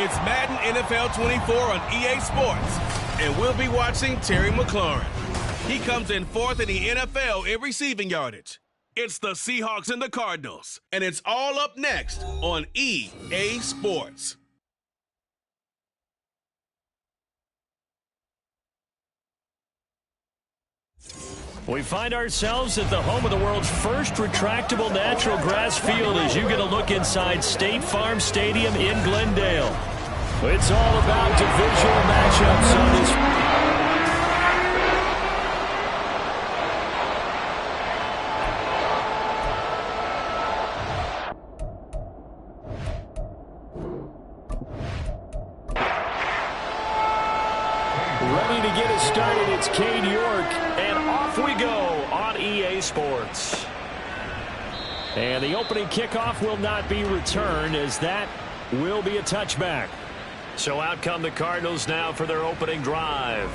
It's Madden NFL 24 on EA Sports, and we'll be watching Terry McLaurin. He comes in fourth in the NFL in receiving yardage. It's the Seahawks and the Cardinals, and it's all up next on EA Sports. We find ourselves at the home of the world's first retractable natural grass field as you get a look inside State Farm Stadium in Glendale. It's all about divisional matchups on this. Ready to get us started, it's Cade York, and off we go on EA Sports. And the opening kickoff will not be returned, as that will be a touchback. So out come the Cardinals now for their opening drive.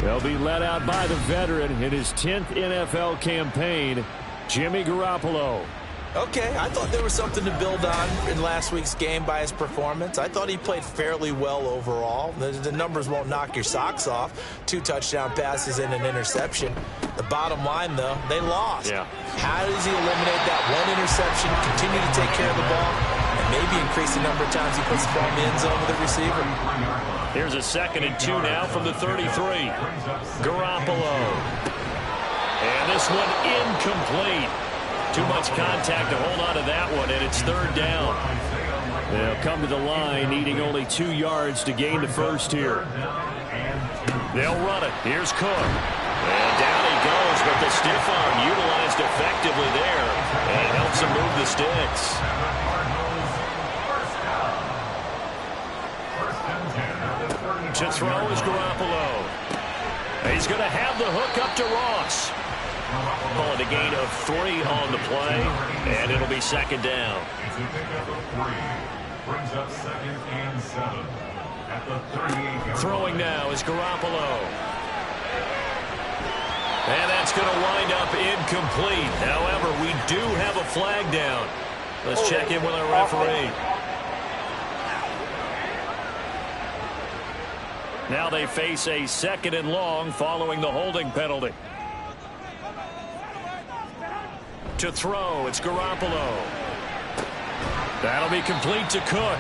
They'll be led out by the veteran in his 10th NFL campaign, Jimmy Garoppolo. Okay, I thought there was something to build on in last week's game by his performance. I thought he played fairly well overall. The numbers won't knock your socks off. 2 touchdown passes and an interception. The bottom line, though, they lost. Yeah. How does he eliminate that one interception, continue to take care of the ball, and maybe increase the number of times he puts the ball in the end zone with the receiver? Here's a 2nd and 2 now from the 33. Garoppolo. And this one incomplete. Too much contact to hold on to that one, and it's 3rd down. They'll come to the line, needing only 2 yards to gain the first here. They'll run it. Here's Cook. And down he goes, but the stiff arm utilized effectively there, and it helps him move the sticks. To throw is Garoppolo. He's going to have the hook up to Ross. Call it a gain of 3 on the play, and it'll be 2nd down. Throwing now is Garoppolo. And that's going to wind up incomplete. However, we do have a flag down. Let's check in with our referee. Now they face a 2nd and long following the holding penalty. To throw, it's Garoppolo. That'll be complete to Cook.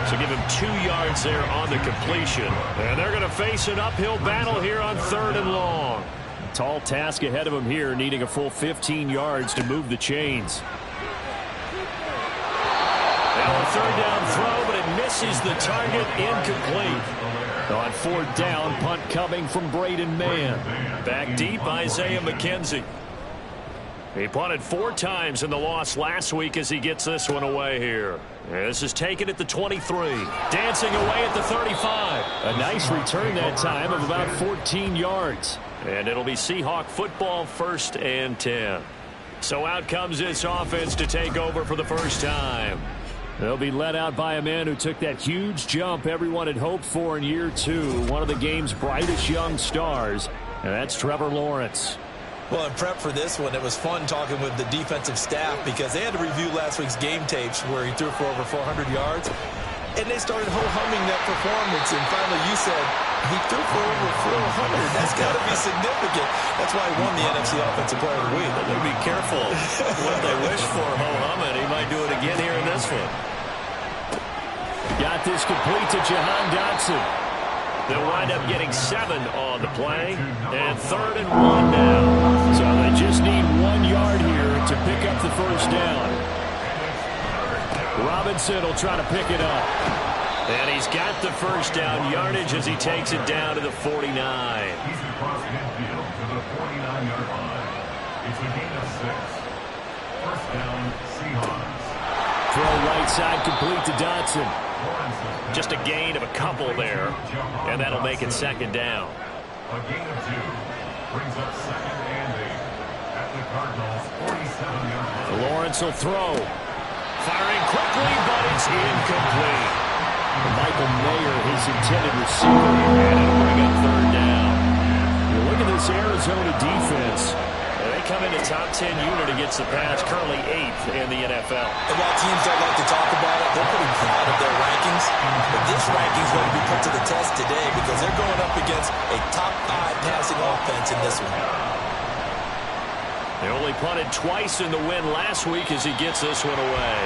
So give him 2 yards there on the completion. And they're going to face an uphill battle here on 3rd and long. Tall task ahead of him here, needing a full 15 yards to move the chains. Now a 3rd down throw, but it misses the target, incomplete. On 4th down, punt coming from Braden Mann. Back deep, Isaiah McKenzie. He punted 4 times in the loss last week as he gets this one away here. This is taken at the 23. Dancing away at the 35. A nice return that time of about 14 yards. And it'll be Seahawk football, 1st and 10. So out comes this offense to take over for the first time. They'll be led out by a man who took that huge jump everyone had hoped for in year 2. One of the game's brightest young stars. And that's Trevor Lawrence. Well, in prep for this one, it was fun talking with the defensive staff because they had to review last week's game tapes where he threw for over 400 yards. And they started ho-humming that performance. And finally, you said he threw for over 400. That's got to be significant. That's why he won the NFC Offensive Player of the Week. They'll be careful what they wish for ho-humming. He might do it again here in this one. Got this complete to Jahan Dotson. They'll wind up getting 7 on the play, and 3rd and 1 now. So they just need 1 yard here to pick up the first down. Robinson will try to pick it up. And he's got the first down yardage as he takes it down to the 49. Throw right side complete to Dotson. Just a gain of a couple there, and that'll make it 2nd down. A gain of 2 brings up 2nd and 8 at the Cardinals' 47-yard line. Lawrence will throw. Firing quickly, but it's incomplete. Michael Mayer, his intended receiver, and it'll bring up 3rd down. You look at this Arizona defense. They come into top 10 unit against the pass, currently 8th in the NFL. And while teams don't like to talk about it, they're pretty proud of their rankings. But this ranking is going to be put to the test today because they're going up against a top 5 passing offense in this one. They only punted twice in the win last week as he gets this one away.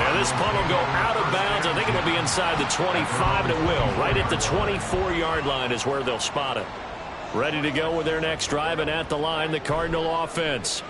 And this punt will go out of bounds. I think it'll be inside the 25, and it will. Right at the 24-yard line is where they'll spot it. Ready to go with their next drive, and at the line, the Cardinal offense.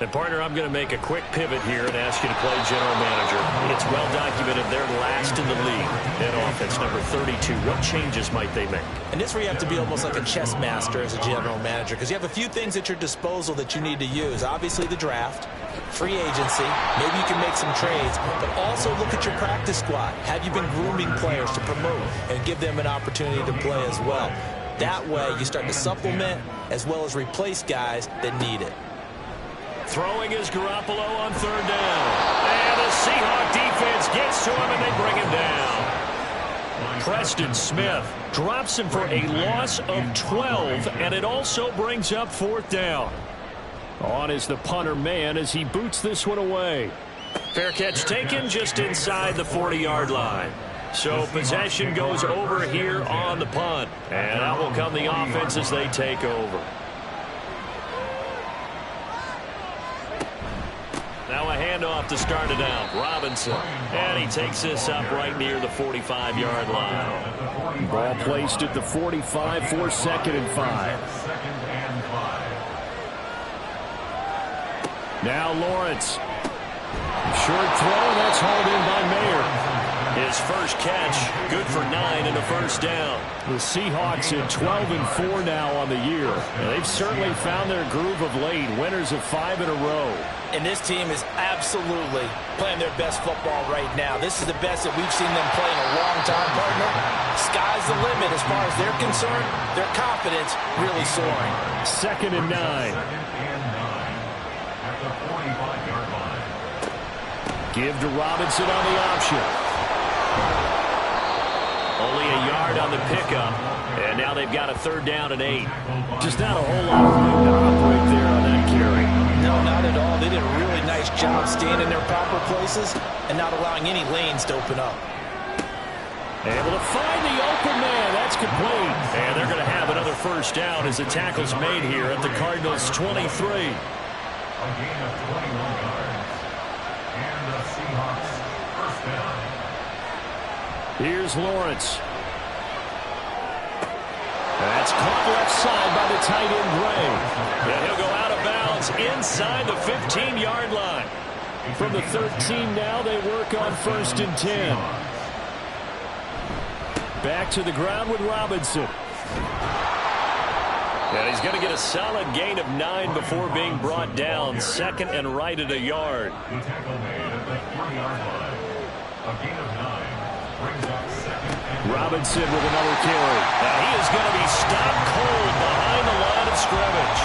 And, partner, I'm going to make a quick pivot here and ask you to play general manager. It's well documented they're last in the league in offense, number 32. What changes might they make? And this is where you have to be almost like a chess master as a general manager because you have a few things at your disposal that you need to use. Obviously, the draft, free agency, maybe you can make some trades, but also look at your practice squad. Have you been grooming players to promote and give them an opportunity to play as well? That way, you start to supplement as well as replace guys that need it. Throwing is Garoppolo on third down. And the Seahawk defense gets to him, and they bring him down. Preston Smith drops him for a loss of 12, and it also brings up fourth down. On is the punter man as he boots this one away. Fair catch taken just inside the 40-yard line. So possession goes over here on the punt. And out will come the offense as they take over. Now a handoff to start it out. Robinson. And he takes this up right near the 45-yard line. Ball placed at the 45 for 2nd and 5. Now Lawrence. Short throw. That's hauled in by Mayer. His first catch, good for 9 and a first down. The Seahawks at 12 and 4 now on the year. And they've certainly found their groove of late. Winners of 5 in a row. And this team is absolutely playing their best football right now. This is the best that we've seen them play in a long time, partner. Sky's the limit as far as they're concerned. Their confidence really soaring. 2nd and 9. At the 45-yard line. Give to Robinson on the option. Only a yard on the pickup, and now they've got a 3rd down and 8. Just not a whole lot of room to operate there on that carry. No, not at all. They did a really nice job staying in their proper places and not allowing any lanes to open up. Able to find the open man. That's complete. And they're going to have another first down as the tackle's made here at the Cardinals' 23. A gain of 21 yards. And the Seahawks first down. Here's Lawrence. That's caught left side by the tight end Gray. And he'll go out of bounds inside the 15-yard line. From the 13 now, they work on 1st and 10. Back to the ground with Robinson. And he's going to get a solid gain of 9 before being brought down. 2nd and right at a yard. The tackle made at the 3-yard line. A gain of 9 brings up 2nd and Robinson with another carry. Now he is going to be stopped cold behind the line of scrimmage.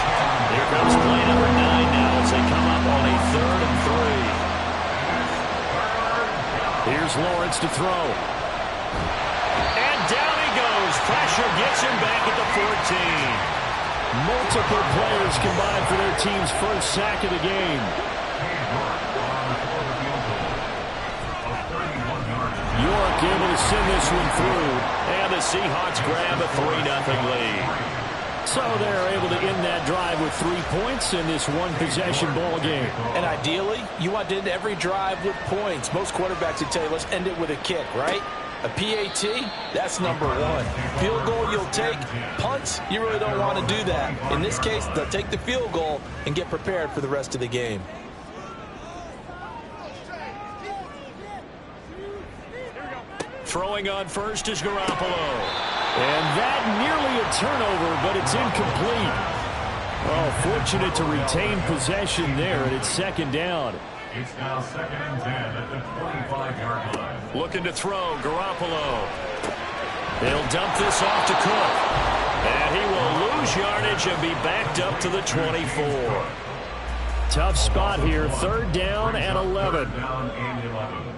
Here comes play number 9 now as they come up on a 3rd and 3. Here's Lawrence to throw. And down he goes. Pressure gets him back at the 14. Multiple players combined for their team's first sack of the game. York able to send this one through. And the Seahawks grab a 3-0 lead. So they're able to end that drive with 3 points in this one-possession ball game. And ideally, you want to end every drive with points. Most quarterbacks would tell you, let's end it with a kick, right? A PAT, that's number 1. Field goal you'll take. Punts, you really don't want to do that. In this case, they'll take the field goal and get prepared for the rest of the game. Throwing on first is Garoppolo. And that nearly a turnover, but it's incomplete. Oh, fortunate to retain possession there, and it's 2nd down. It's now 2nd and 10 at the 25-yard line. Looking to throw, Garoppolo. They'll dump this off to Cook. And he will lose yardage and be backed up to the 24. Tough spot here, 3rd down and 11. Down and 11.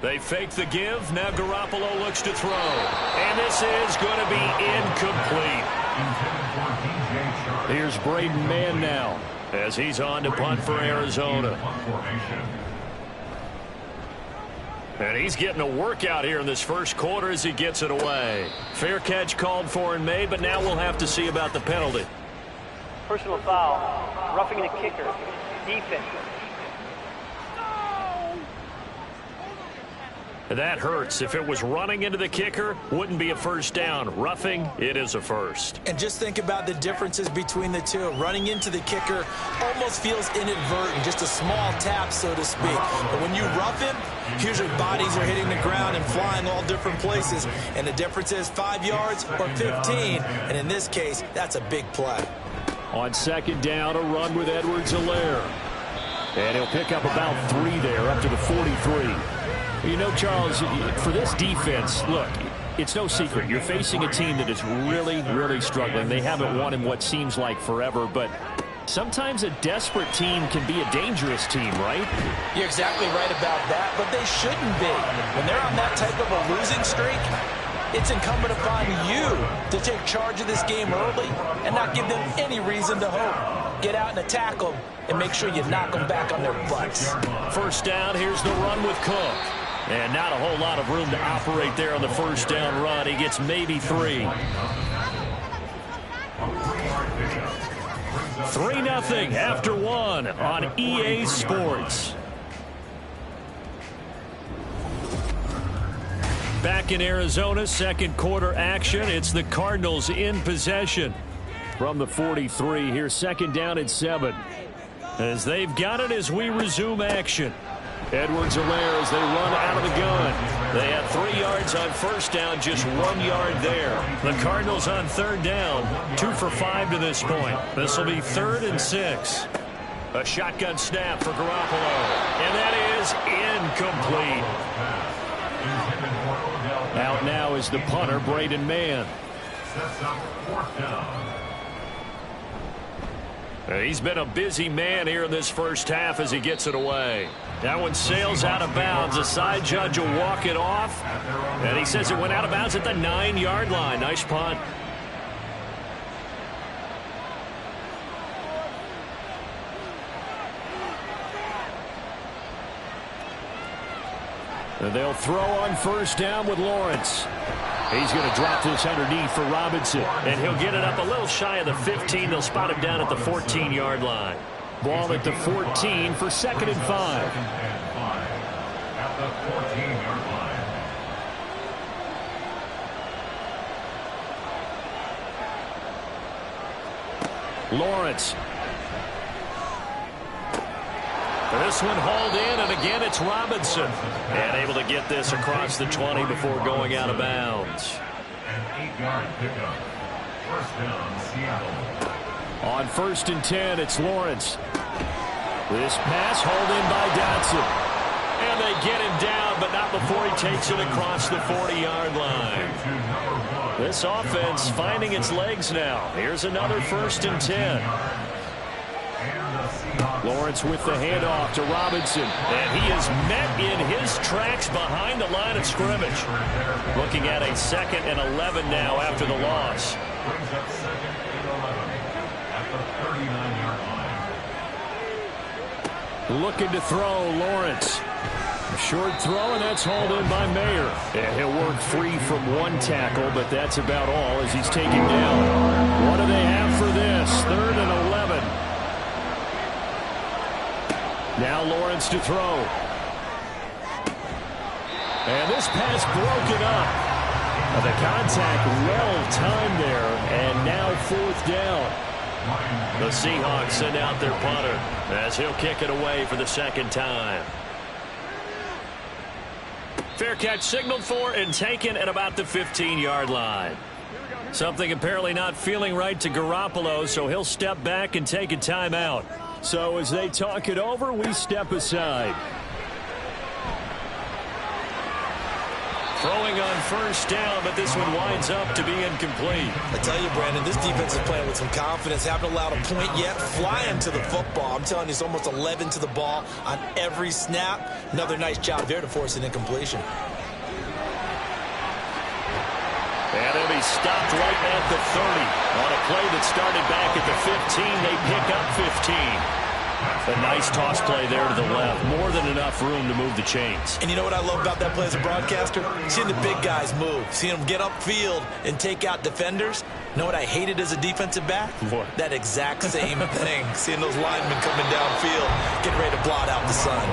They fake the give. Now Garoppolo looks to throw. And this is going to be incomplete. Here's Braden Mann now as he's on to punt for Arizona. And he's getting a workout here in this first quarter as he gets it away. Fair catch called for and made, but now we'll have to see about the penalty. Personal foul, roughing the kicker, defense. That hurts. If it was running into the kicker, wouldn't be a first down. Roughing, it is a first. And just think about the differences between the two. Running into the kicker almost feels inadvertent, just a small tap, so to speak. But when you rough him, usually bodies are hitting the ground and flying all different places. And the difference is 5 yards or 15. And in this case, that's a big play. On second down, a run with Edwards-Helaire. And he'll pick up about 3 there, up to the 43. You know, Charles, for this defense, look, it's no secret. You're facing a team that is really, really struggling. They haven't won in what seems like forever, but sometimes a desperate team can be a dangerous team, right? You're exactly right about that, but they shouldn't be. When they're on that type of a losing streak, it's incumbent upon you to take charge of this game early and not give them any reason to hope. Get out and attack them and make sure you knock them back on their butts. First down, here's the run with Cook. And not a whole lot of room to operate there on the first down run. He gets maybe 3. 3-0 after 1 on EA Sports. Back in Arizona, second quarter action. It's the Cardinals in possession. From the 43, here's second down at 7. As they've got it as we resume action. Edwards-Helaire as they run out of the gun. They had 3 yards on first down, just 1 yard there. The Cardinals on third down, 2 for 5 to this point. This will be 3rd and 6. A shotgun snap for Garoppolo. And that is incomplete. Out now is the punter, Braden Mann. He's been a busy man here in this first half as he gets it away. That one sails out of bounds. The side judge will walk it off. And he says it went out of bounds at the 9-yard line. Nice punt. And they'll throw on first down with Lawrence. He's going to drop this underneath for Robinson. And he'll get it up a little shy of the 15. They'll spot him down at the 14-yard line. Ball at the 14 for 2nd and 5. At the 14-yard line. Lawrence. This one hauled in, and again it's Robinson. And able to get this across the 20 before going out of bounds. An 8-yard pickup. First down, Seattle. On 1st and 10, it's Lawrence. This pass hauled in by Dotson. And they get him down, but not before he takes it across the 40-yard line. This offense finding its legs now. Here's another 1st and 10. Lawrence with the handoff to Robinson. And he is met in his tracks behind the line of scrimmage. Looking at a 2nd and 11 now after the loss. Brings up 2nd and 11 at the 39-yard line. Looking to throw, Lawrence. A short throw, and that's hauled in by Mayer. And he'll work free from one tackle, but that's about all as he's taken down. What do they have for this? 3rd and 11. Now Lawrence to throw. And this pass broken up. The contact well-timed there, and now 4th down. The Seahawks send out their punter as he'll kick it away for the 2nd time. Fair catch signaled for and taken at about the 15-yard line. Something apparently not feeling right to Garoppolo, so he'll step back and take a timeout. So as they talk it over, we step aside. Throwing on first down, but this one winds up to be incomplete. I tell you, Brandon, this defense is playing with some confidence. Haven't allowed a point yet. Flying to the football. I'm telling you, it's almost 11 to the ball on every snap. Another nice job there to force an incompletion. And it'll be stopped right at the 30. On a play that started back at the 15, they pick up 15. A nice toss play there to the left. More than enough room to move the chains. And you know what I love about that play as a broadcaster? Seeing the big guys move. Seeing them get upfield and take out defenders. You know what I hated as a defensive back? What? That exact same thing. Seeing those linemen coming downfield, getting ready to blot out the sun.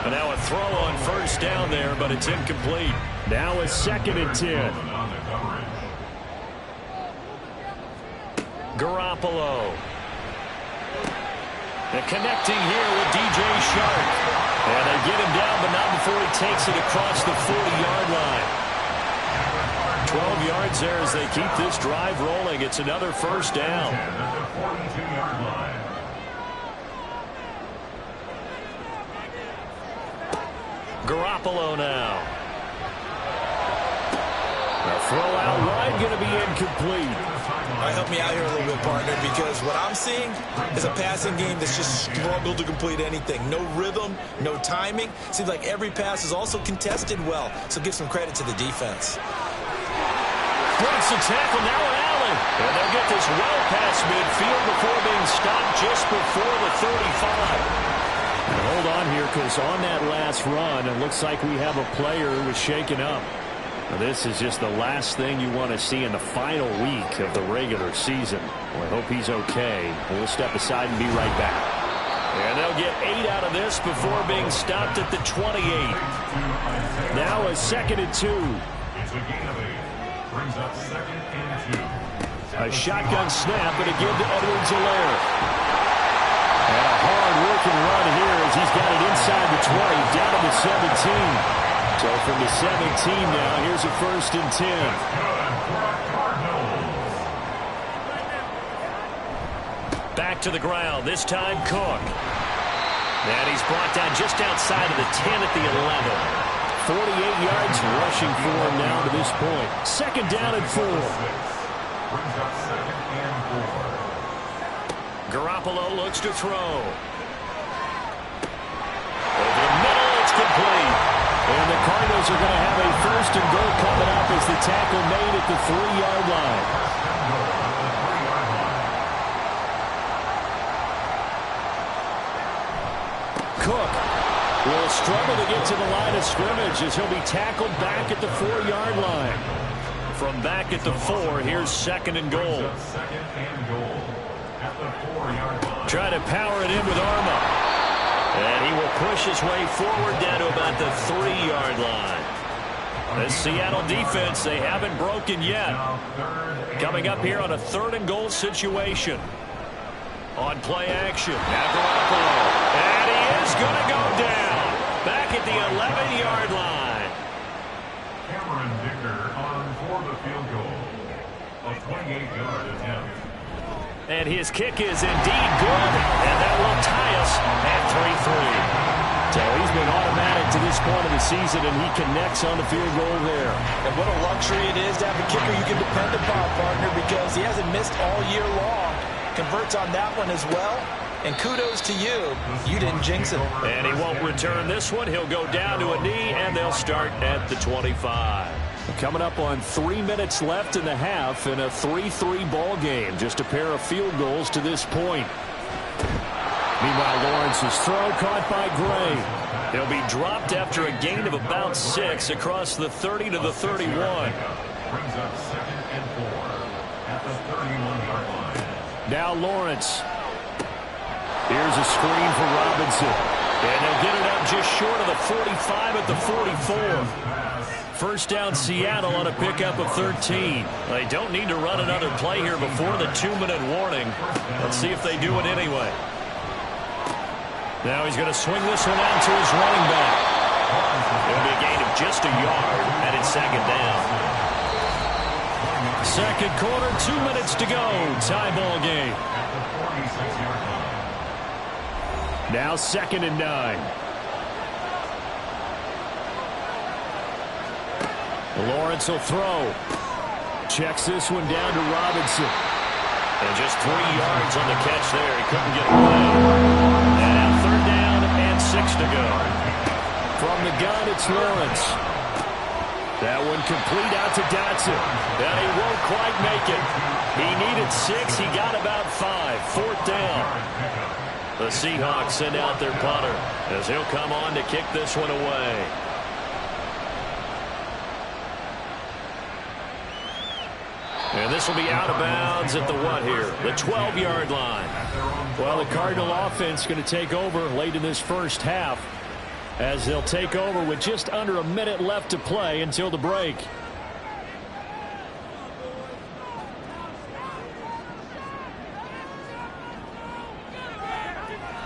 And now a throw on first down there, but it's incomplete. Now a 2nd and 10. Garoppolo. And connecting here with DJ Shark. And they get him down, but not before he takes it across the 40-yard line. 12 yards there as they keep this drive rolling. It's another first down. Garoppolo now. A throw out wide, going to be incomplete. All right, help me out here a little bit, partner, because what I'm seeing is a passing game that's just struggled to complete anything. No rhythm, no timing. Seems like every pass is also contested well, so give some credit to the defense. Breaks the tackle, now an Allen. And they'll get this well past midfield before being stopped just before the 35. Hold on here, because on that last run, it looks like we have a player who was shaken up. This is just the last thing you want to see in the final week of the regular season. Well, I hope he's okay. We'll step aside and be right back. And they'll get 8 out of this before being stopped at the 28. Now a 2nd and 2. It's a gain of 8. Brings up 2nd and 2. A shotgun snap, and again to Edwards-Helaire. And a hard-working run here as he's got it inside the 20, down to the 17. So from the 17 now, here's a 1st and 10. Back to the ground, this time Cook. And he's brought down just outside of the 10 at the 11. 48 yards rushing for him now to this point. 2nd down and 4. Brings up 2nd and 4. Garoppolo looks to throw. Over the middle, it's complete. And the Cardinals are going to have a 1st and goal coming up as the tackle made at the 3-yard line. Cook will struggle to get to the line of scrimmage as he'll be tackled back at the 4-yard line. From back at the 4, here's 2nd and goal. 2nd and goal at the 4-yard line. Try to power it in with Arma. And he will push his way forward down to about the 3-yard line. The Seattle defense, they haven't broken yet. Coming up here on a 3rd and goal situation. On play action. Now Garoppolo. And he is going to go down. Back at the 11-yard line. Cameron Dicker on for the field goal. A 28-yard attempt. And his kick is indeed good. And that will tie us at 3-3. So he's been automatic to this point of the season, and he connects on the field goal there. And what a luxury it is to have a kicker you can depend upon, partner, because he hasn't missed all year long. Converts on that one as well. And kudos to you. You didn't jinx him. And he won't return this one. He'll go down to a knee, and they'll start at the 25. Coming up on 3 minutes left in the half in a 3-3 ball game. Just a pair of field goals to this point. Meanwhile, Lawrence's throw caught by Gray. He'll be dropped after a gain of about 6 across the 30 to the 31. Brings up 2nd and 4 at the 31-yard line. Now Lawrence. Here's a screen for Robinson. And they'll get it up just short of the 45 at the 44. First down Seattle on a pickup of 13. They don't need to run another play here before the 2-minute warning. Let's see if they do it anyway. Now he's going to swing this one out to his running back. It'll be a gain of just a yard, and it's 2nd down. 2nd quarter, 2 minutes to go. Tie ball game. Now 2nd and 9. Lawrence will throw. Checks this one down to Robinson. And just 3 yards on the catch there. He couldn't get away. And now 3rd down and 6 to go. From the gun, it's Lawrence. That one complete out to Dotson. And he won't quite make it. He needed 6. He got about 5. 4th down. The Seahawks send out their punter as he'll come on to kick this one away. And this will be out of bounds at the what here? The 12-yard line. Well, the Cardinal offense going to take over late in this first half as they'll take over with just under a minute left to play until the break.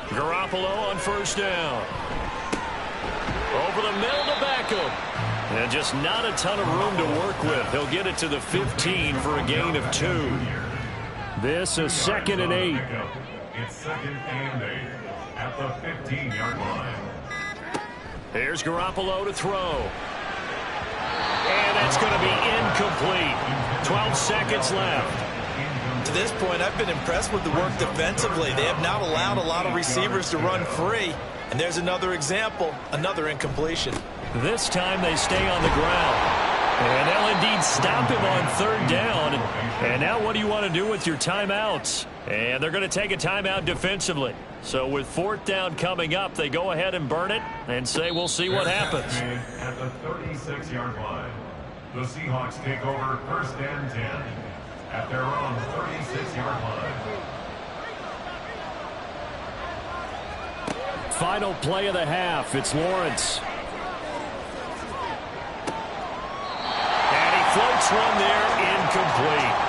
Garoppolo on 1st down. Over the middle to Beckham. And just not a ton of room to work with. He'll get it to the 15 for a gain of 2. This is 2nd and 8. It's 2nd and 8 at the 15-yard line. Here's Garoppolo to throw. And that's going to be incomplete. 12 seconds left. To this point, I've been impressed with the work defensively. They have not allowed a lot of receivers to run free. And there's another example, another incompletion. This time they stay on the ground. And they'll indeed stop him on 3rd down. And now what do you want to do with your timeouts? And they're going to take a timeout defensively. So with 4th down coming up, they go ahead and burn it and say we'll see what happens. At the 36-yard line, the Seahawks take over 1st and 10 at their own 36-yard line. Final play of the half. It's Lawrence. And he floats one there, incomplete.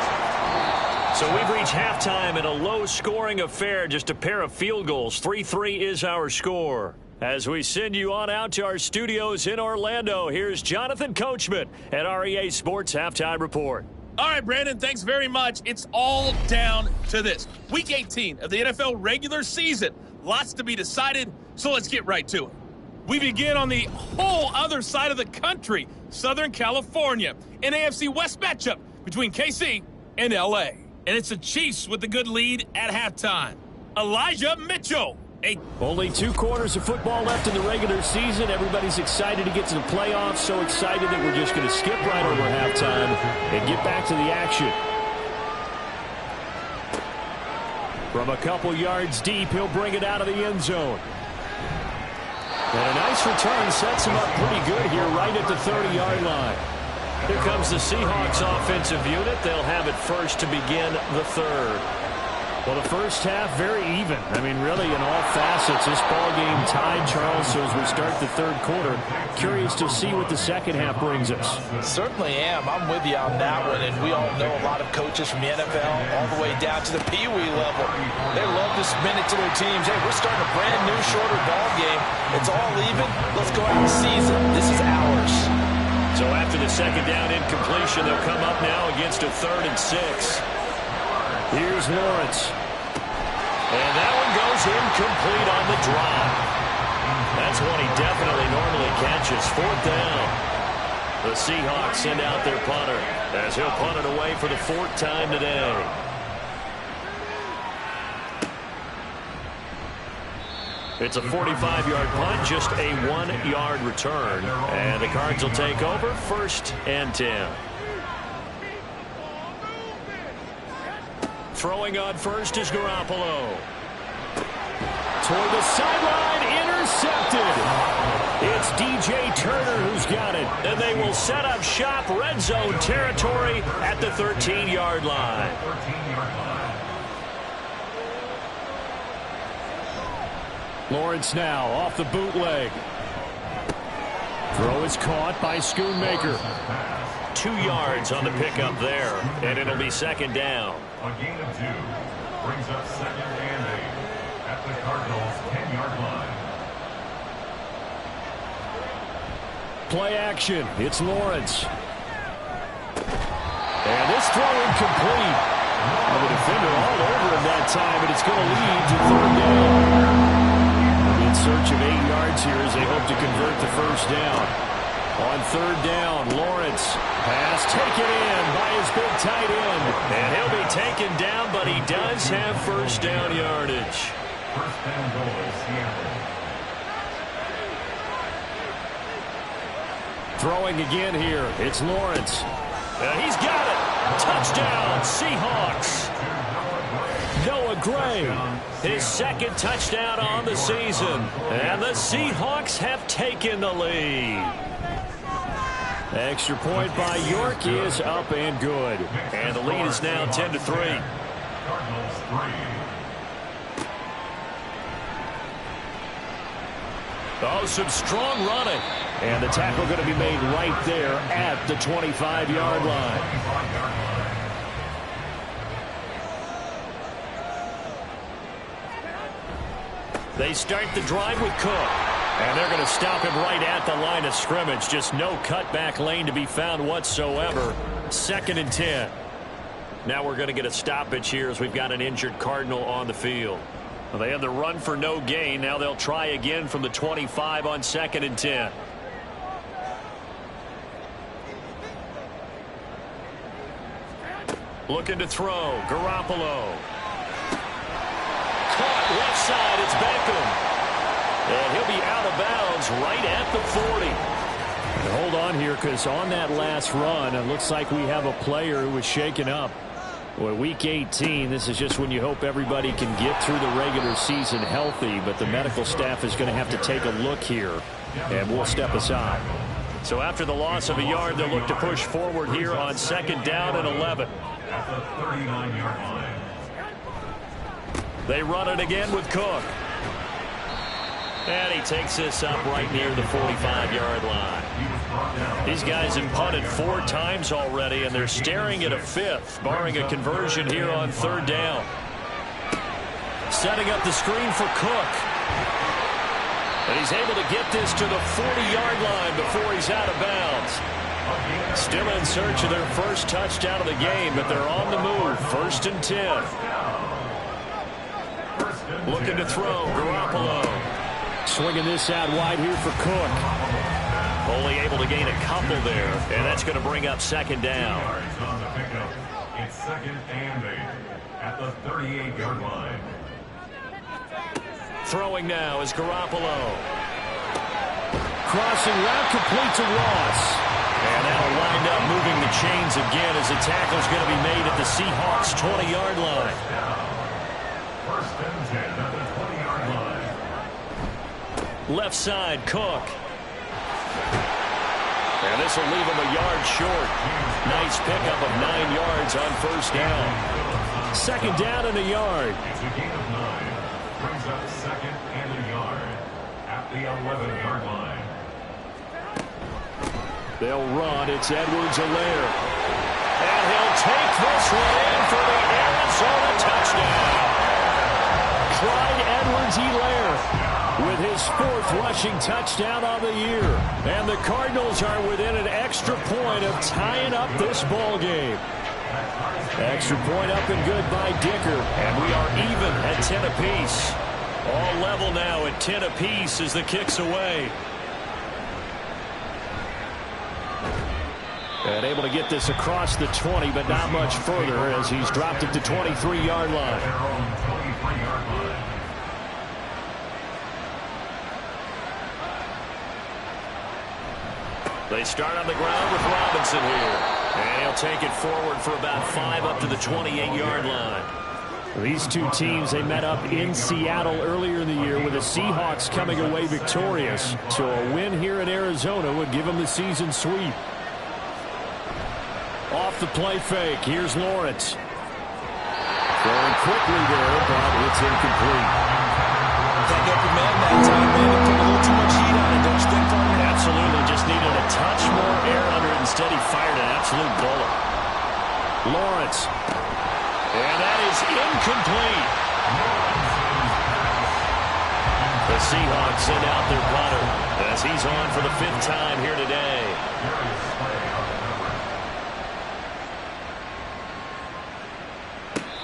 So we've reached halftime in a low-scoring affair, just a pair of field goals. 3-3 is our score. As we send you on out to our studios in Orlando, here's Jonathan Coachman at REA Sports Halftime Report. All right, Brandon, thanks very much. It's all down to this. Week 18 of the NFL regular season. Lots to be decided, so let's get right to it. We begin on the whole other side of the country, Southern California, an AFC West matchup between KC and LA. And it's the Chiefs with the good lead at halftime. Elijah Mitchell. Only 2 quarters of football left in the regular season. Everybody's excited to get to the playoffs, so excited that we're just going to skip right over halftime and get back to the action. From a couple yards deep, he'll bring it out of the end zone. And a nice return sets him up pretty good here right at the 30-yard line. Here comes the Seahawks offensive unit. They'll have it first to begin the 3rd. Well, the first half, very even. I mean, really, in all facets, this ball game tied, Charles. So as we start the 3rd quarter, curious to see what the second half brings us. Certainly am. I'm with you on that one. And we all know a lot of coaches from the NFL all the way down to the Pee Wee level. They love to spin it to their teams. Hey, we're starting a brand new, shorter ball game. It's all even. Let's go out and seize it. This is ours. So after the 2nd down incompletion, they'll come up now against a 3rd and 6. Here's Lawrence. And that one goes incomplete on the drop. That's one he definitely normally catches. 4th down. The Seahawks send out their punter as he'll punt it away for the 4th time today. It's a 45-yard punt, just a 1-yard return. And the Cards will take over 1st and 10. Throwing on first is Garoppolo. Toward the sideline, intercepted. It's DJ Turner who's got it. And they will set up shop, red zone territory at the 13-yard line. Lawrence now off the bootleg. Throw is caught by Schoonmaker. 2 yards on the pickup there, and it'll be 2nd down. A gain of 2 brings up 2nd and 8 at the Cardinals' 10-yard line. Play action. It's Lawrence. And this throw incomplete. And the defender all over him that time, and it's going to lead to 3rd down. In search of 8 yards here as they hope to convert the 1st down. On third down, Lawrence. Pass taken in by his big tight end. And he'll be taken down, but he does have first down yardage. First down goal, Seattle. Throwing again here. It's Lawrence. He's got it. Touchdown, Seahawks. Noah Gray, his second touchdown on the season. And the Seahawks have taken the lead. Extra point by York is up and good. And the lead is now 10-3. Cardinals 3. Oh, some strong running. And the tackle going to be made right there at the 25-yard line. They start the drive with Cook. And they're going to stop him right at the line of scrimmage. Just no cutback lane to be found whatsoever. 2nd and 10. Now we're going to get a stoppage here as we've got an injured Cardinal on the field. Well, they had the run for no gain. Now they'll try again from the 25 on 2nd and 10. Looking to throw. Garoppolo. Caught left side. It's Beckham. And he'll be out of bounds right at the 40. And hold on here, because on that last run, it looks like we have a player who was shaken up. Well, week 18, this is just when you hope everybody can get through the regular season healthy, but the medical staff is going to have to take a look here, and we'll step aside. So after the loss of a yard, they'll look to push forward here on 2nd down and 11. At the 39-yard line. They run it again with Cook. And he takes this up right near the 45-yard line. These guys have punted 4 times already, and they're staring at a 5th, barring a conversion here on 3rd down. Setting up the screen for Cook. And he's able to get this to the 40-yard line before he's out of bounds. Still in search of their first touchdown of the game, but they're on the move. 1st and 10. Looking to throw. Garoppolo. Swinging this out wide here for Cook. Only able to gain a couple there, and that's going to bring up 2nd down. On the pickup. It's 2nd and 8 at the 38-yard line. Throwing now is Garoppolo. Crossing route complete to Ross. And that'll wind up moving the chains again as the tackle's going to be made at the Seahawks' 20-yard line. 1st and 10 at the 20-yard line. Left side, Cook. And this will leave him a yard short. Nice pickup of 9 yards on 1st down. 2nd down and a yard. It's a gain of 9. Brings up 2nd and a yard at the 11-yard line. They'll run. It's Edwards-Helaire. And he'll take this one in for the Arizona touchdown. Clyde Edwards-Helaire with his 4th rushing touchdown on the year. And the Cardinals are within an extra point of tying up this ball game. Extra point up and good by Dicker. And we are even at 10 apiece. All level now at 10 apiece as the kick's away. And able to get this across the 20, but not much further as he's dropped it to 23-yard line. They start on the ground with Robinson here. And he'll take it forward for about 5 up to the 28-yard line. These two teams, they met up in Seattle earlier in the year with the Seahawks coming away victorious. So a win here in Arizona would give them the season sweep. Off the play fake, here's Lawrence. Throwing quickly there, but it's incomplete. That open man that time, man, it put a little too much heat on it, don't you think, partner? Absolutely, just needed a touch more air under it. Instead, he fired an absolute bullet. Lawrence. And that is incomplete. The Seahawks send out their punter as he's on for the 5th time here today.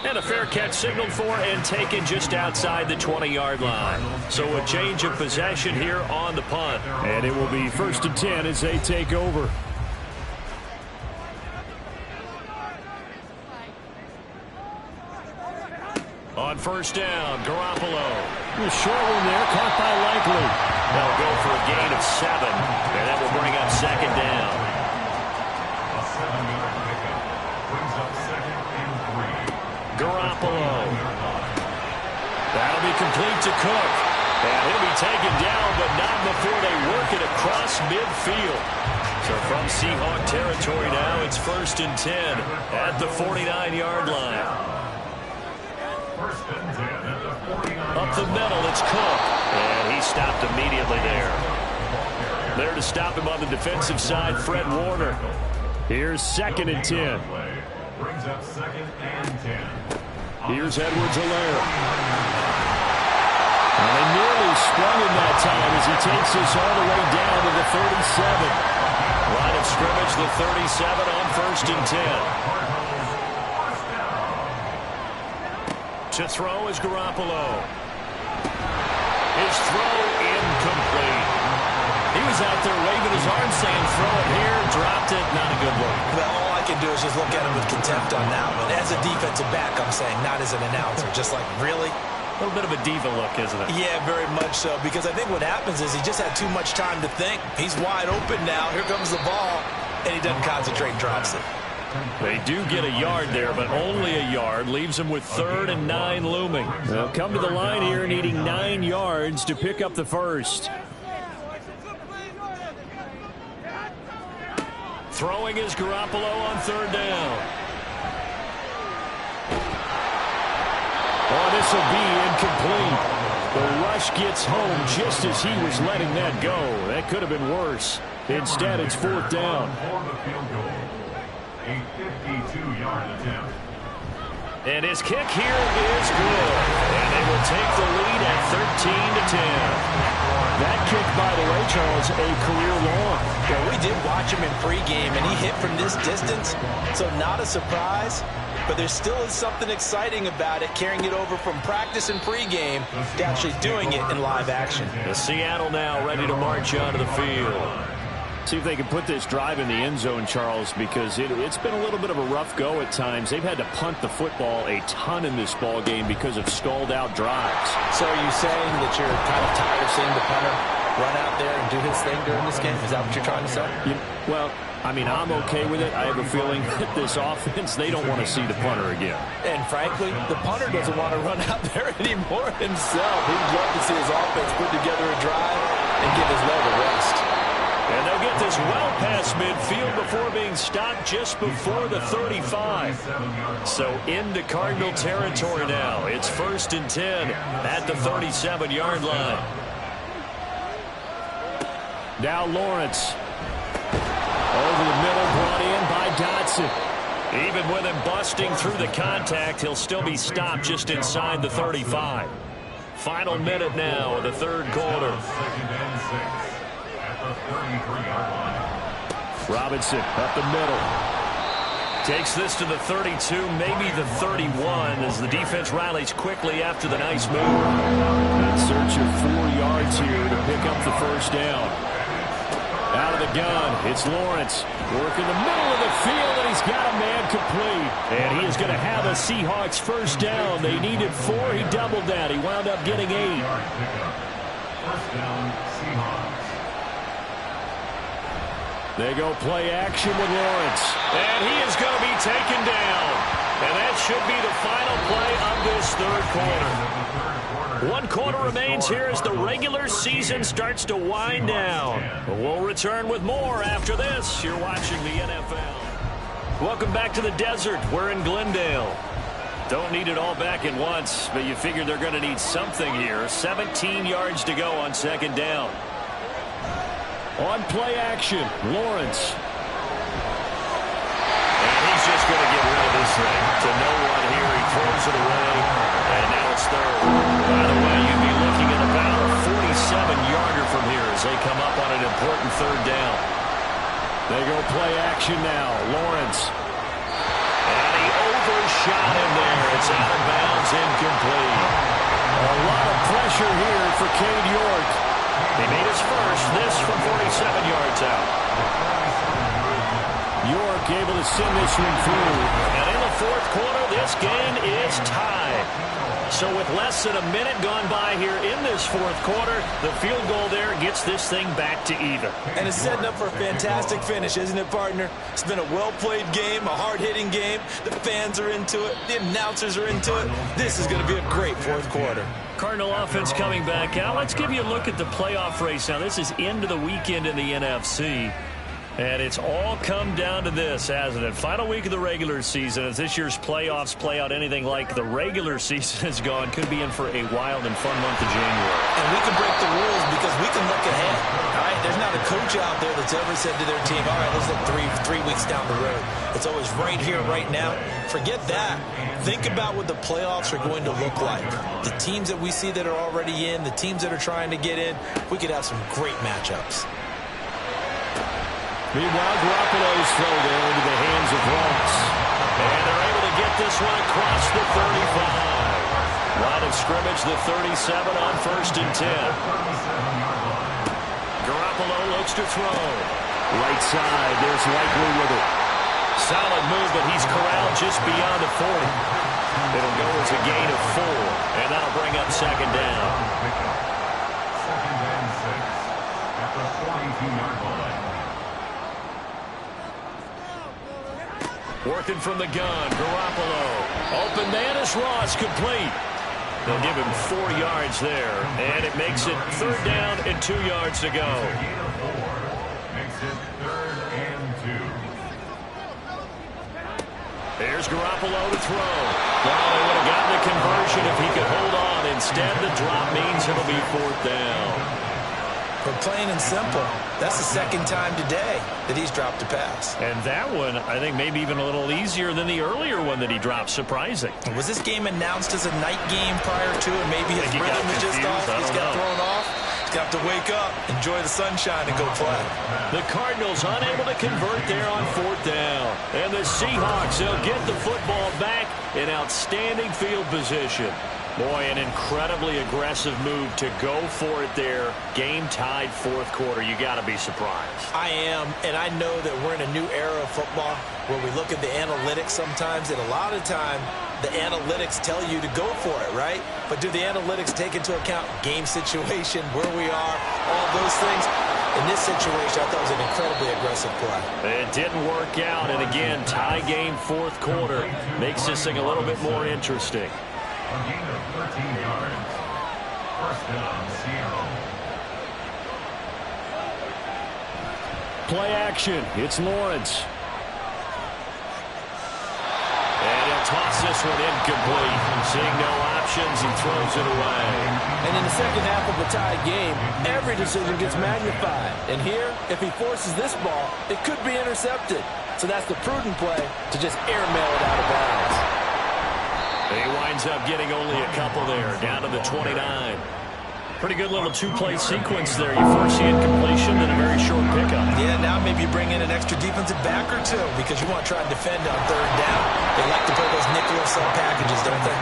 And a fair catch signaled for and taken just outside the 20-yard line. So a change of possession here on the punt. And it will be 1st and 10 as they take over. On 1st down, Garoppolo. A short one there, caught by Likely. They'll go for a gain of 7, and that will bring up 2nd down. A 7-yard pickup brings up 2nd and 3. Garoppolo. That'll be complete to Cook. And he'll be taken down, but not before they work it across midfield. So from Seahawk territory now, it's 1st and 10 at the 49-yard line. Up the middle, it's Cook. And he stopped immediately there. There to stop him on the defensive side, Fred Warner. Here's 2nd and 10. Brings up 2nd and 10. Here's Edwards-Helaire. And they nearly sprung him that time as he takes this all the way down to the 37. Line of scrimmage, the 37 on 1st and 10. To throw is Garoppolo. His throw incomplete. He was out there waving his arm saying throw it here, dropped it, not a good look. Well, all I can do is just look at him with contempt on that one. As a defensive back, I'm saying, not as an announcer. Just like, really? A little bit of a diva look, isn't it? Yeah, very much so, because I think what happens is he just had too much time to think. He's wide open now. Here comes the ball, and he doesn't concentrate and drops it. They do get a yard there, but only a yard. Leaves them with 3rd and 9 looming. They'll come to the line here needing 9 yards to pick up the first. Throwing is Garoppolo on 3rd down. Oh, this will be incomplete. The rush gets home just as he was letting that go. That could have been worse. Instead, it's 4th down. A 52-yard attempt. And his kick here is good. And they will take the lead at 13-10. That kick, by the way, Charles, a career long. Well, we did watch him in pregame, and he hit from this distance, so not a surprise. But there still is something exciting about it, carrying it over from practice and pregame to actually doing it in live action. The Seattle now ready to march onto the field. See if they can put this drive in the end zone, Charles, because it's been a little bit of a rough go at times. They've had to punt the football a ton in this ball game because of stalled-out drives. So are you saying that you're kind of tired of seeing the punter run out there and do his thing during this game? Is that what you're trying to say? Well, I mean, I'm okay with it. I have a feeling that this offense, they don't want to see the punter again. And frankly, the punter doesn't want to run out there anymore himself. He'd love to see his offense put together a drive and give his leg a rest. And they'll get this well past midfield before being stopped just before the 35. So into Cardinal territory now. It's 1st and 10 at the 37-yard line. Now Lawrence. Over the middle, brought in by Dotson. Even with him busting through the contact, he'll still be stopped just inside the 35. Final minute now of the 3rd quarter. 2nd and 6. The 33-yard line. Robinson up the middle. Takes this to the 32, maybe the 31, as the defense rallies quickly after the nice move. In search of 4 yards here to pick up the 1st down. Out of the gun, it's Lawrence. Working the middle of the field, and he's got a man complete. And he is going to have a Seahawks 1st down. They needed 4. He doubled that. He wound up getting 8. 1st down, Seahawks. They go play action with Lawrence. And he is going to be taken down. And that should be the final play of this 3rd quarter. 1 quarter remains here as the regular season starts to wind down. We'll return with more after this. You're watching the NFL. Welcome back to the desert. We're in Glendale. Don't need it all back at once, but you figure they're going to need something here. 17 yards to go on 2nd down. On play action, Lawrence. And he's just going to get rid of this thing. To no one here, he throws it away, and now it's 3rd. By the way, you'd be looking at about a 47-yarder from here as they come up on an important 3rd down. They go play action now, Lawrence. And he overshot him there. It's a Cade York. He made his first, this from 47 yards out. York able to send this one through. And in the fourth quarter, this game is tied. So with less than a minute gone by here in this fourth quarter, the field goal there gets this thing back to even. And it's setting up for a fantastic finish, isn't it, partner? It's been a well-played game, a hard-hitting game. The fans are into it. The announcers are into it. This is going to be a great fourth quarter. Cardinal offense coming back out. Let's give you a look at the playoff race now. This is into the weekend in the NFC. And it's all come down to this, hasn't it? Final week of the regular season. As this year's playoffs play out anything like the regular season has gone, could be in for a wild and fun month of January. And we can break the rules because we can look ahead. All right, there's not a coach out there that's ever said to their team, all right, let's look three weeks down the road. It's always right here, right now. Forget that. Think about what the playoffs are going to look like. The teams that we see that are already in, the teams that are trying to get in, we could have some great matchups. Meanwhile, Garoppolo's throw there into the hands of Ross. And they're able to get this one across the 35. Line of scrimmage, the 37 on 1st and 10. Garoppolo looks to throw. Right side, there's Likely with it. Solid move, but he's corralled just beyond the 40. It'll go as a gain of 4, and that'll bring up second down. Second and 6 at the 42-yard line. Working from the gun, Garoppolo. Open man is Ross, complete. They'll give him 4 yards there, and it makes it 3rd down and 2 yards to go. Makes it 3rd and 2. There's Garoppolo to throw. Well, they would have gotten the conversion if he could hold on. Instead, the drop means it'll be 4th down. But plain and simple, that's the second time today that he's dropped a pass. And that one, I think, maybe even a little easier than the earlier one that he dropped. Surprising. Was this game announced as a night game prior to it? Maybe his rhythm was just off. He's got thrown off. He's got to wake up, enjoy the sunshine, and go play. The Cardinals unable to convert there on 4th down. And the Seahawks, they'll get the football back in outstanding field position. Boy, an incredibly aggressive move to go for it there. Game tied 4th quarter. You got to be surprised. I am, and I know that we're in a new era of football where we look at the analytics sometimes, and a lot of time the analytics tell you to go for it, right? But do the analytics take into account game situation, where we are, all those things? In this situation, I thought it was an incredibly aggressive play. It didn't work out, and again, tie game 4th quarter makes this thing a little bit more interesting. A gain of 13 yards. 1st down, Seattle. Play action. It's Lawrence. And he'll toss this one incomplete. Seeing no options, he throws it away. And in the second half of a tied game, every decision gets magnified. And here, if he forces this ball, it could be intercepted. So that's the prudent play to just airmail it out of bounds. He winds up getting only a couple there, down to the 29. Pretty good little 2-play sequence there. You first see incompletion, then a very short pickup. Yeah, now maybe you bring in an extra defensive back or two because you want to try and defend on 3rd down. They like to play those nickel sub packages, don't they?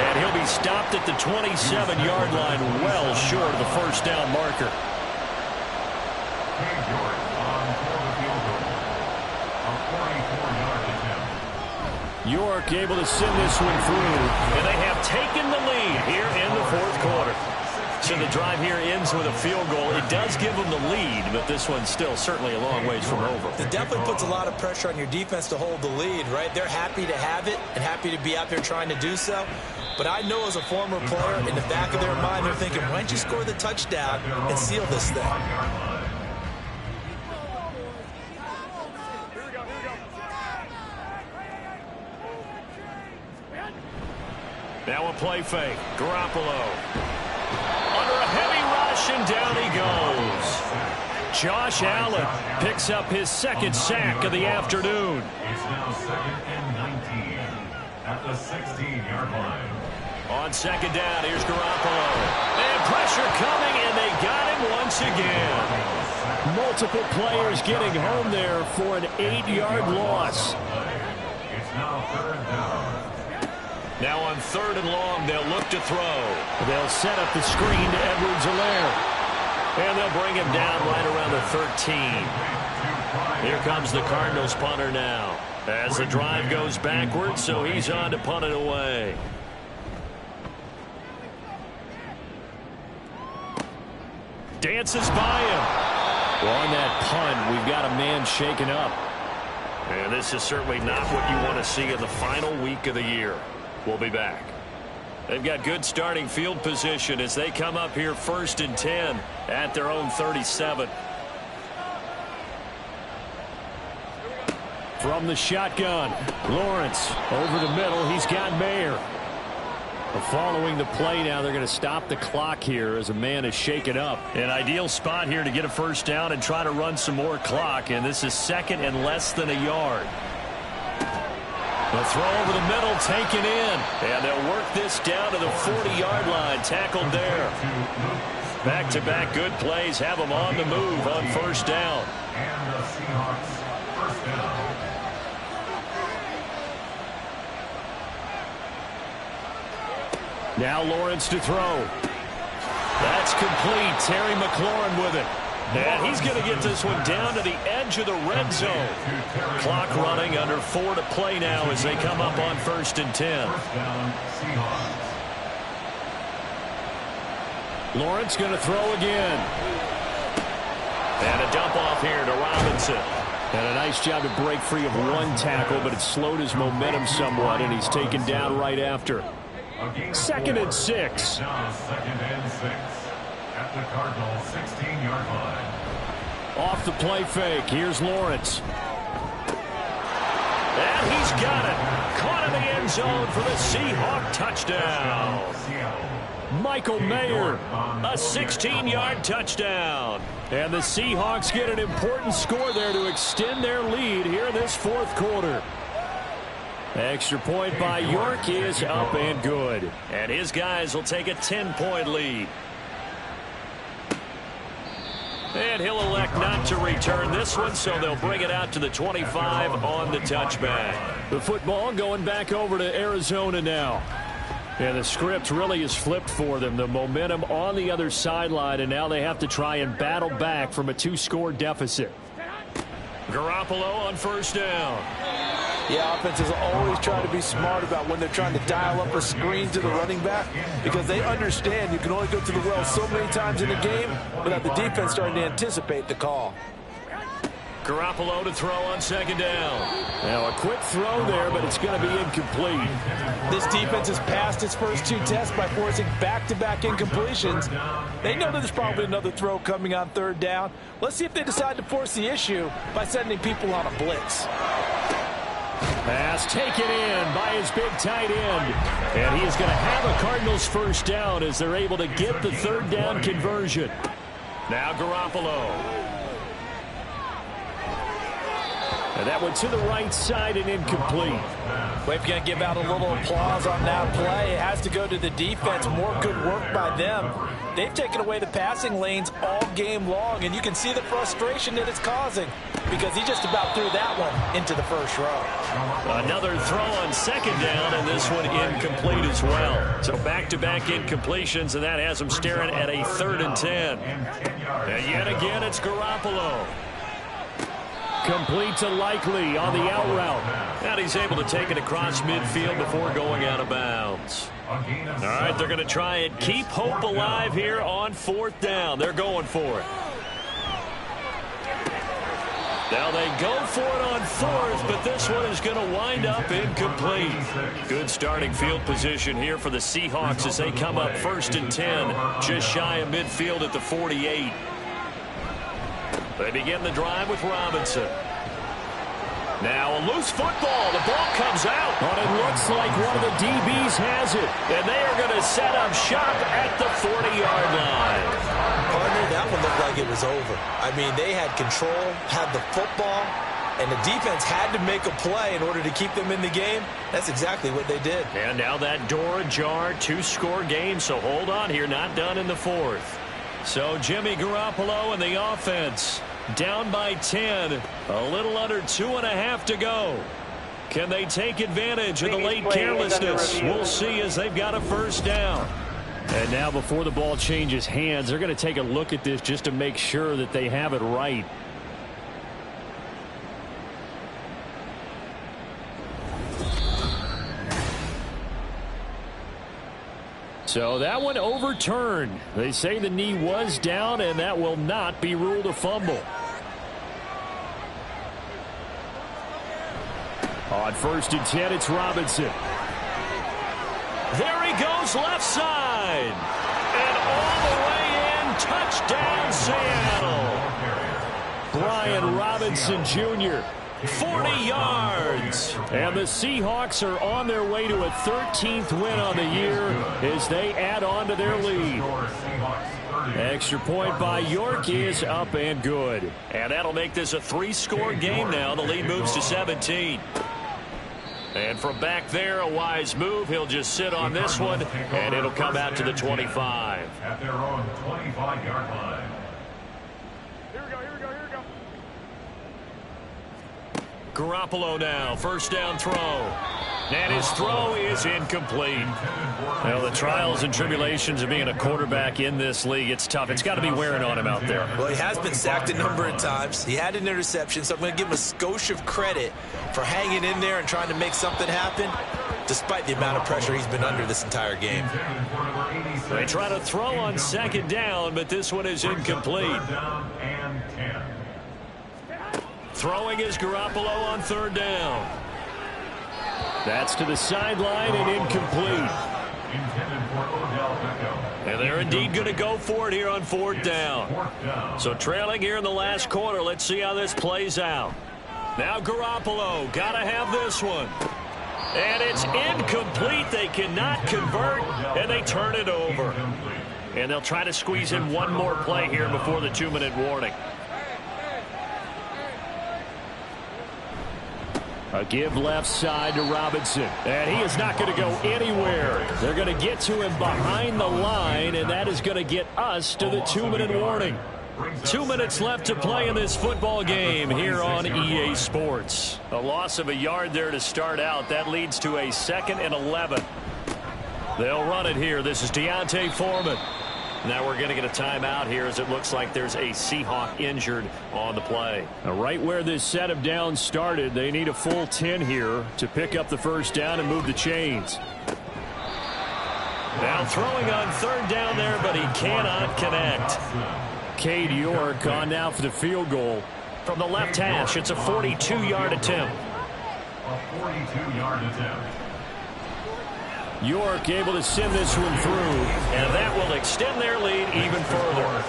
And he'll be stopped at the 27-yard line, well short of the 1st down marker. Cade York on for the field goal. A 44-yard attempt. York able to send this one through, and they have taken the lead here in the 4th quarter. So the drive here ends with a field goal. It does give them the lead, but this one's still certainly a long ways from over. It definitely puts a lot of pressure on your defense to hold the lead, right? They're happy to have it and happy to be out there trying to do so. But I know as a former player, in the back of their mind, they're thinking, why don't you score the touchdown and seal this thing? Now a play fake. Garoppolo. Under a heavy rush, and down he goes. Josh Allen picks up his 2nd sack of the afternoon. It's now 2nd and 19 at the 16-yard line. On 2nd down, here's Garoppolo. And pressure coming, and they got him once again. Multiple players getting home there for an 8-yard loss. It's now 3rd down. Now on 3rd and long, they'll look to throw. They'll set up the screen to Edwards-Helaire. And they'll bring him down right around the 13. Here comes the Cardinals punter now. As the drive goes backwards, so he's on to punt it away. Dances by him. Well, on that punt, we've got a man shaken up. And this is certainly not what you want to see in the final week of the year. We'll be back. They've got good starting field position as they come up here 1st and 10 at their own 37. From the shotgun, Lawrence over the middle. He's got Mayer. Following the play now, they're going to stop the clock here as a man is shaken up. An ideal spot here to get a first down and try to run some more clock, and this is 2nd and less than a yard. The throw over the middle taken in, and they'll work this down to the 40-yard line, tackled there. Back-to-back good plays have them on the move on first down. And the Seahawks first down. Now Lawrence to throw. That's complete. Terry McLaurin with it. And he's going to get this one down to the edge of the red zone. Clock running, under 4 to play now as they come up on 1st and 10. Lawrence going to throw again. And a dump off here to Robinson. And a nice job to break free of one tackle, but it slowed his momentum somewhat, and he's taken down right after. 2nd and 6. Now 2nd and 6 at the Cardinals 16-yard line. Off the play fake. Here's Lawrence. And he's got it. Caught in the end zone for the Seahawk touchdown. Michael Mayer. A 16-yard touchdown. And the Seahawks get an important score there to extend their lead here in this 4th quarter. Extra point by York is up and good. And his guys will take a 10-point lead. And he'll elect not to return this one, so they'll bring it out to the 25 on the touchback. The football going back over to Arizona now. And the script really is flipped for them. The momentum on the other sideline, and now they have to try and battle back from a 2-score deficit. Garoppolo on first down. Yeah, offenses always try to be smart about when they're trying to dial up a screen to the running back, because they understand you can only go to the well so many times in a game without the defense starting to anticipate the call. Garoppolo to throw on 2nd down. Now a quick throw there, but it's going to be incomplete. This defense has passed its first 2 tests by forcing back-to-back incompletions. They know that there's probably another throw coming on 3rd down. Let's see if they decide to force the issue by sending people on a blitz. Pass taken in by his big tight end. And he is going to have a Cardinals first down as they're able to get the 3rd down conversion. Now Garoppolo. And that one to the right side and incomplete. We're going to give out a little applause on that play. It has to go to the defense. More good work by them. They've taken away the passing lanes all game long, and you can see the frustration that it's causing because he just about threw that one into the first row. Another throw on 2nd down, and this one incomplete as well. So back-to-back incompletions, and that has them staring at a 3rd and 10. And yet again, it's Garoppolo. Complete to Likely on the out route. And he's able to take it across midfield before going out of bounds. All right, they're going to try and keep hope alive here on 4th down. They're going for it. Now they go for it on 4th, but this one is going to wind up incomplete. Good starting field position here for the Seahawks as they come up 1st and 10, just shy of midfield at the 48. They begin the drive with Robinson. Now a loose football. The ball comes out. But it looks like one of the DBs has it. And they are going to set up shop at the 40-yard line. Partner, that one looked like it was over. I mean, they had control, had the football, and the defense had to make a play in order to keep them in the game. That's exactly what they did. And now that door ajar, 2-score game, so hold on here, not done in the 4th. So Jimmy Garoppolo and the offense down by 10, a little under 2.5 to go. Can they take advantage of the late carelessness? We'll see as they've got a first down. And now before the ball changes hands, they're going to take a look at this just to make sure that they have it right. So that one overturned. They say the knee was down, and that will not be ruled a fumble. On 1st and 10, it's Robinson. There he goes, left side. And all the way in, touchdown Seattle. Brian Robinson Jr., 40 yards. And the Seahawks are on their way to a 13th win on the year as they add on to their lead. Extra point by York is up and good. And that'll make this a 3-score game now. The lead moves to 17. And from back there, a wise move. He'll just sit on this one, and it'll come out to the 25. At their own 25-yard line. Garoppolo now, first down throw. And his throw is incomplete. Well, the trials and tribulations of being a quarterback in this league, it's tough. It's got to be wearing on him out there. Well, he has been sacked a number of times. He had an interception, so I'm going to give him a skosh of credit for hanging in there and trying to make something happen, despite the amount of pressure he's been under this entire game. They try to throw on 2nd down, but this one is incomplete. Throwing is Garoppolo on 3rd down. That's to the sideline and incomplete. And they're indeed going to go for it here on 4th down. So trailing here in the last quarter. Let's see how this plays out. Now Garoppolo, got to have this one. And it's incomplete. They cannot convert, and they turn it over. And they'll try to squeeze in one more play here before the 2-minute warning. A give left side to Robinson. And he is not going to go anywhere. They're going to get to him behind the line, and that is going to get us to the 2-minute warning. 2 minutes left to play in this football game here on EA Sports. A loss of a yard there to start out. That leads to a 2nd and 11. They'll run it here. This is Deontay Foreman. Now we're going to get a timeout here as it looks like there's a Seahawk injured on the play. Now right where this set of downs started, they need a full 10 here to pick up the first down and move the chains. Now throwing on 3rd down there, but he cannot connect. Cade York on now for the field goal. From the left hash, it's a 42-yard attempt. A 42-yard attempt. York able to send this one through. And that will extend their lead even further.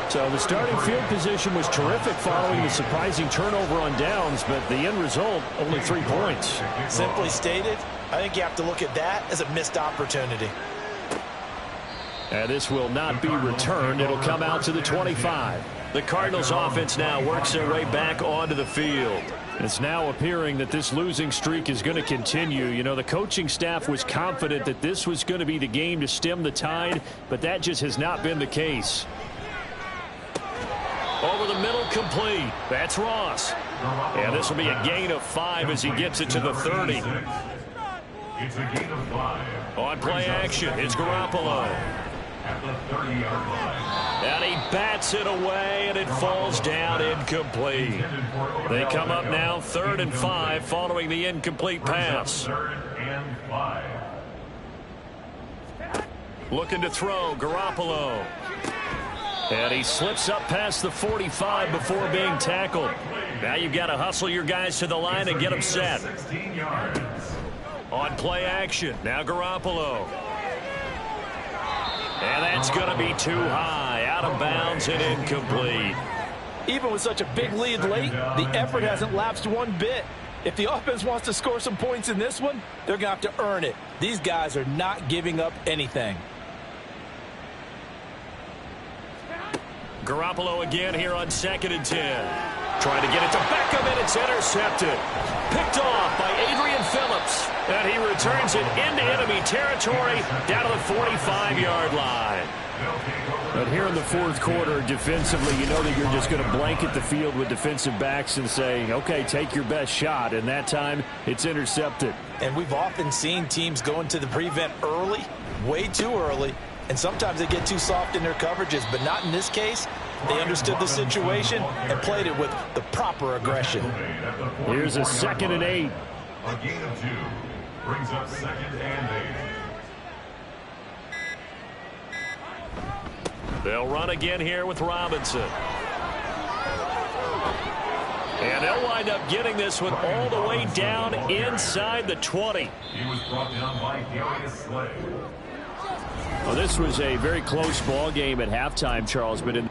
So the starting field position was terrific following the surprising turnover on downs, but the end result, only 3 points. Simply stated, I think you have to look at that as a missed opportunity. And this will not be returned. It'll come out to the 25. The Cardinals offense now works their way back onto the field. It's now appearing that this losing streak is going to continue. You know, the coaching staff was confident that this was going to be the game to stem the tide, but that just has not been the case. Over the middle, complete. That's Ross. And this will be a gain of 5 as he gets it to the 30. It's a gain of 5. On play action, it's Garoppolo. At the 30-yard line. And he bats it away, and it falls down incomplete. They come up now 3rd and 5 following the incomplete pass. 3rd and 5. Looking to throw, Garoppolo. And he slips up past the 45 before being tackled. Now you've got to hustle your guys to the line and get them set. 16 yards. On play action, now Garoppolo. And that's going to be too high, out of bounds and incomplete. Even with such a big lead late, the effort hasn't lapsed one bit. If the offense wants to score some points in this one, they're going to have to earn it. These guys are not giving up anything. Garoppolo again here on 2nd and 10. Trying to get it to Beckham, and it's intercepted. Picked off by Adrian Phillips. And he returns it into enemy territory down to the 45-yard line. But here in the fourth quarter, defensively, you know that you're just going to blanket the field with defensive backs and say, okay, take your best shot. And that time, it's intercepted. And we've often seen teams go into the prevent early, way too early, and sometimes they get too soft in their coverages, but not in this case. They understood the situation and played it with the proper aggression. Here's a 2nd and 8. A gain of 2 brings up 2nd and 8. They'll run again here with Robinson. And they'll wind up getting this one all the way down inside the 20. He was brought down by Darius Slay. Well, this was a very close ball game at halftime, Charles, but in